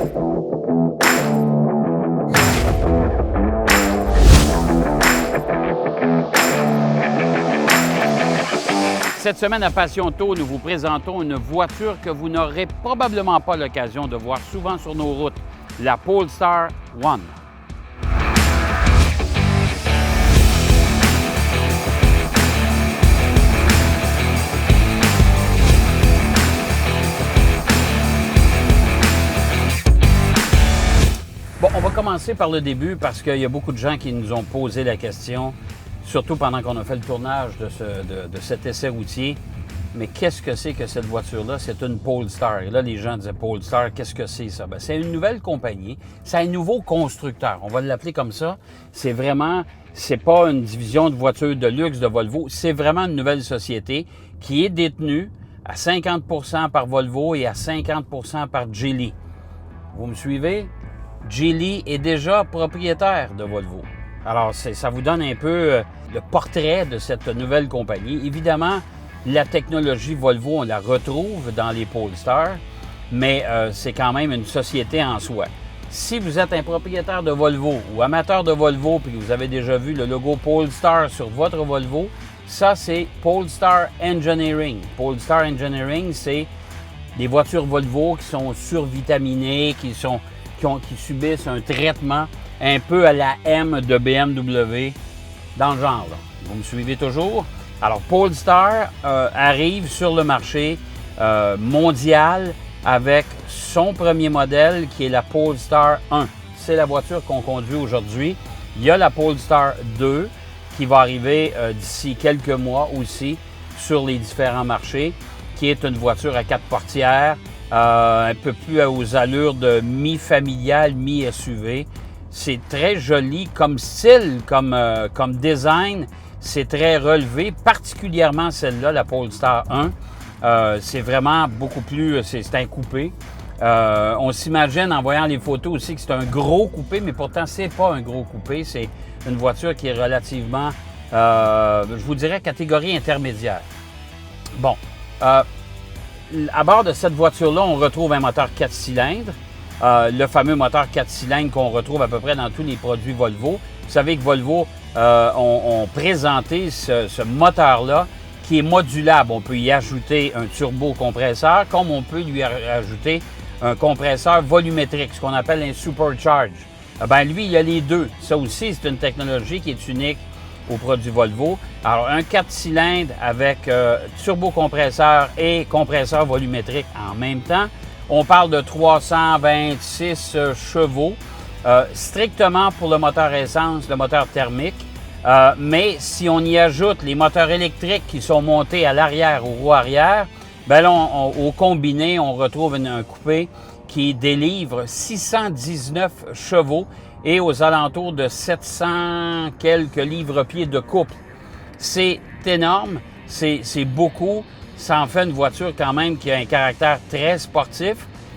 Cette semaine à Passion Auto, nous vous présentons une voiture que vous n'aurez probablement pas l'occasion de voir souvent sur nos routes, la Polestar 1. Bon, on va commencer par le début parce qu'il y a beaucoup de gens qui nous ont posé la question, surtout pendant qu'on a fait le tournage de cet essai routier. Mais qu'est-ce que c'est que cette voiture-là? C'est une Polestar. Et là, les gens disaient Polestar, qu'est-ce que c'est ça? Bien, c'est une nouvelle compagnie. C'est un nouveau constructeur. On va l'appeler comme ça. C'est pas une division de voitures de luxe de Volvo. C'est vraiment une nouvelle société qui est détenue à 50 % par Volvo et à 50 % par Geely. Vous me suivez? Geely est déjà propriétaire de Volvo. Alors, ça vous donne un peu le portrait de cette nouvelle compagnie. Évidemment, la technologie Volvo, on la retrouve dans les Polestar, mais c'est quand même une société en soi. Si vous êtes un propriétaire de Volvo ou amateur de Volvo, puis que vous avez déjà vu le logo Polestar sur votre Volvo, ça, c'est Polestar Engineering. Polestar Engineering, c'est des voitures Volvo qui sont survitaminées, qui subissent un traitement un peu à la M de BMW, dans le genre. Là. Vous me suivez toujours? Alors, Polestar arrive sur le marché mondial avec son premier modèle qui est la Polestar 1. C'est la voiture qu'on conduit aujourd'hui. Il y a la Polestar 2 qui va arriver d'ici quelques mois aussi sur les différents marchés, qui est une voiture à 4 portières, un peu plus aux allures de mi-familial, mi-SUV. C'est très joli comme style, comme design. C'est très relevé, particulièrement celle-là, la Polestar 1. C'est vraiment beaucoup plus... C'est un coupé. On s'imagine en voyant les photos aussi que c'est un gros coupé, mais pourtant, c'est pas un gros coupé. C'est une voiture qui est relativement, je vous dirais, catégorie intermédiaire. Bon. À bord de cette voiture-là, on retrouve un moteur 4 cylindres. Le fameux moteur 4 cylindres qu'on retrouve à peu près dans tous les produits Volvo. Vous savez que Volvo ont présenté ce moteur-là qui est modulable. On peut y ajouter un turbocompresseur comme on peut lui ajouter un compresseur volumétrique, ce qu'on appelle un supercharge. Ben lui, il y a les deux. Ça aussi, c'est une technologie qui est unique aux produits Volvo. Alors, un 4 cylindres avec turbocompresseur et compresseur volumétrique en même temps. On parle de 326 chevaux, strictement pour le moteur essence, le moteur thermique. Mais si on y ajoute les moteurs électriques qui sont montés à l'arrière, aux roues arrière, ben là, au combiné, on retrouve un coupé qui délivre 619 chevaux et aux alentours de 700 quelques livres-pieds de couple. C'est énorme, c'est beaucoup. Ça en fait une voiture quand même qui a un caractère très sportif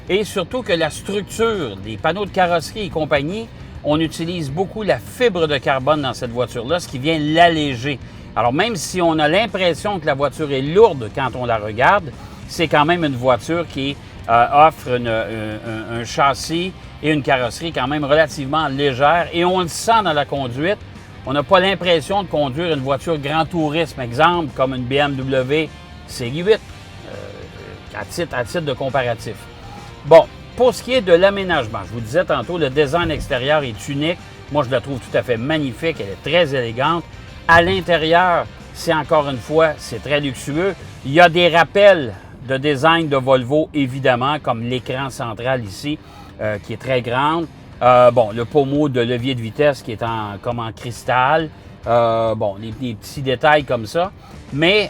et surtout que la structure des panneaux de carrosserie et compagnie, on utilise beaucoup la fibre de carbone dans cette voiture-là, ce qui vient l'alléger. Alors même si on a l'impression que la voiture est lourde quand on la regarde, c'est quand même une voiture qui offre un châssis et une carrosserie quand même relativement légère et on le sent dans la conduite. On n'a pas l'impression de conduire une voiture grand tourisme, exemple comme une BMW Série 8, à titre de comparatif. Bon, pour ce qui est de l'aménagement, je vous disais tantôt, le design extérieur est unique. Moi, je la trouve tout à fait magnifique. Elle est très élégante. À l'intérieur, c'est encore une fois, c'est très luxueux. Il y a des rappels de design de Volvo, évidemment, comme l'écran central ici, qui est très grande. Bon, le pommeau de levier de vitesse qui est comme en cristal. Bon, des petits détails comme ça. Mais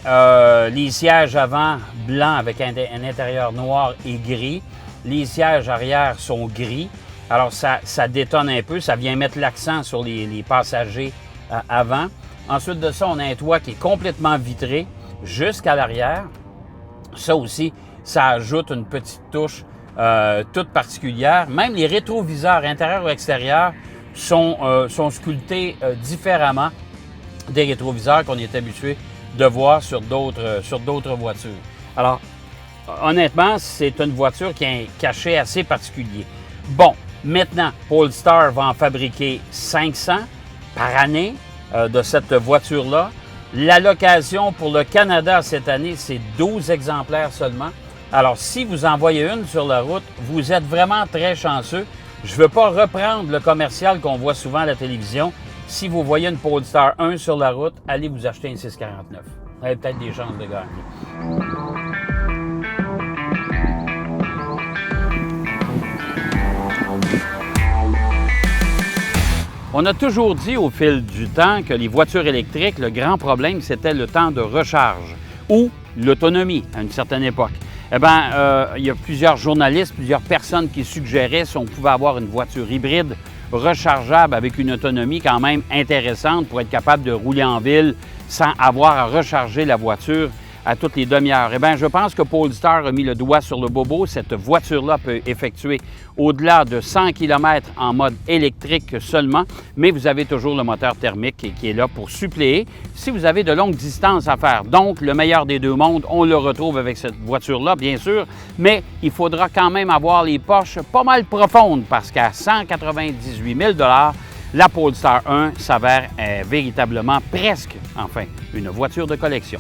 les sièges avant blancs avec un intérieur noir et gris. Les sièges arrière sont gris. Alors, ça détonne un peu. Ça vient mettre l'accent sur les passagers avant. Ensuite de ça, on a un toit qui est complètement vitré jusqu'à l'arrière. Ça aussi, ça ajoute une petite touche toute particulière. Même les rétroviseurs intérieurs ou extérieurs sont sculptés différemment des rétroviseurs qu'on est habitué de voir sur d'autres voitures. Alors, honnêtement, c'est une voiture qui a un cachet assez particulier. Bon, maintenant, Polestar va en fabriquer 500 par année de cette voiture-là. L'allocation pour le Canada cette année, c'est 12 exemplaires seulement. Alors, si vous en voyez une sur la route, vous êtes vraiment très chanceux. Je ne veux pas reprendre le commercial qu'on voit souvent à la télévision. Si vous voyez une Polestar 1 sur la route, allez vous acheter un 649. Vous avez peut-être des chances de gagner. On a toujours dit au fil du temps que les voitures électriques, le grand problème, c'était le temps de recharge ou l'autonomie à une certaine époque. Eh bien, il y a plusieurs journalistes, plusieurs personnes qui suggéraient si on pouvait avoir une voiture hybride rechargeable avec une autonomie quand même intéressante pour être capable de rouler en ville sans avoir à recharger la voiture à toutes les demi-heures. Eh bien, je pense que Polestar a mis le doigt sur le bobo. Cette voiture-là peut effectuer au-delà de 100 km en mode électrique seulement, mais vous avez toujours le moteur thermique qui est là pour suppléer si vous avez de longues distances à faire. Donc, le meilleur des deux mondes, on le retrouve avec cette voiture-là, bien sûr, mais il faudra quand même avoir les poches pas mal profondes parce qu'à 198 000 $, la Polestar 1 s'avère véritablement presque, enfin, une voiture de collection.